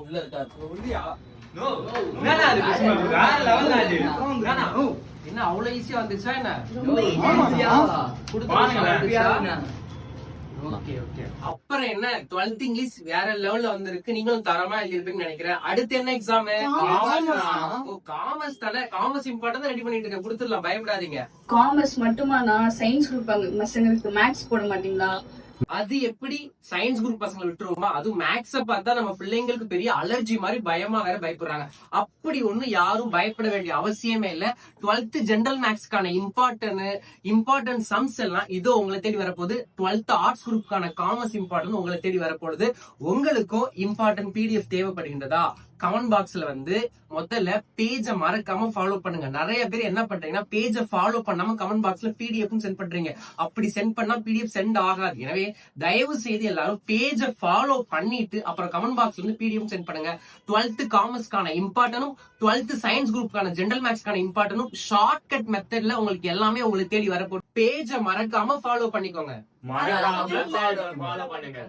உள்ள இருக்காரு. என்ன அவ்வளவு ஈஸியா வந்துச்சா என்ன? அப்புறம் என்ன 12th இங்கிலீஷ் வேற லெவல்ல வந்திருக்கு. நீங்களும் தரமா எழுதிருப்பீங்கன்னு நினைக்கிறேன். அடுத்து என்ன எக்ஸாம்? காமர்ஸ் தானே. காமர்ஸ் இம்பார்ட்டன் ரெடி பண்ணிட்டு இருக்கேன், கொடுத்துடலாம், பயப்படாதீங்க. காமர்ஸ் மட்டுமா? நான் சயின்ஸ் குரூப் பசங்களுக்கு மேத்ஸ் போட மாட்டீங்களா? அது எப்படி சயின்ஸ் குரூப் பசங்களை விட்டுருவோமா? அதுவும் மேக்ஸ பார்த்தா நம்ம பிள்ளைங்களுக்கு பெரிய அலர்ஜி மாதிரி பயமா வேற பயப்படுறாங்க. அப்படி ஒண்ணு யாரும் பயப்பட வேண்டிய அவசியமே இல்ல. 12th ஜெனரல் மேக்ஸ்க்கான இம்பார்ட்டன்ட் சம்ஸ் எல்லாம் இதோ உங்களை தேடி வரப்போகுது. 12th ஆர்ட்ஸ் குரூப்கான காமர்ஸ் இம்பார்ட்டன்ட் உங்களை தேடி வரப்போகுது. உங்களுக்கும் இம்பார்ட்டன்ட் பிடிஎஃப் தேவைப்படுகின்றதா? கமெண்ட் பாக்ஸ்ல வந்து முதல்ல பேஜ மறக்காம ஃபாலோ பண்ணுங்க. நிறைய பேர் என்ன பண்றீங்கன்னா பேஜ ஃபாலோ பண்ணாம கமெண்ட் பாக்ஸ்ல பிடிஎஃப் சென்ட் பண்றீங்க. அப்படி சென்ட் பண்ணா பிடிஎஃப் சென்ட் ஆகாது. எனவே தயவு செய்து எல்லாரும் பேஜ ஃபாலோ பண்ணிட்டு அப்புறம் கமெண்ட் பாக்ஸ்ல இருந்து பிடிஎஃப் சென்ட் பண்ணுங்க. 12th காமர்ஸ்க்கான இம்பார்ட்டனும் 12th சயின்ஸ் குரூப்கான ஜெனரல் மேக்ஸ்க்கான இம்பார்ட்டனும் ஷார்ட்கட் மெத்தட்ல உங்களுக்கு எல்லாமே உங்களுக்கு தேடி வரப்போ பேஜ மறக்காம ஃபாலோ பண்ணிக்கோங்க. மறக்காம ஃபாலோ பண்ணுங்க.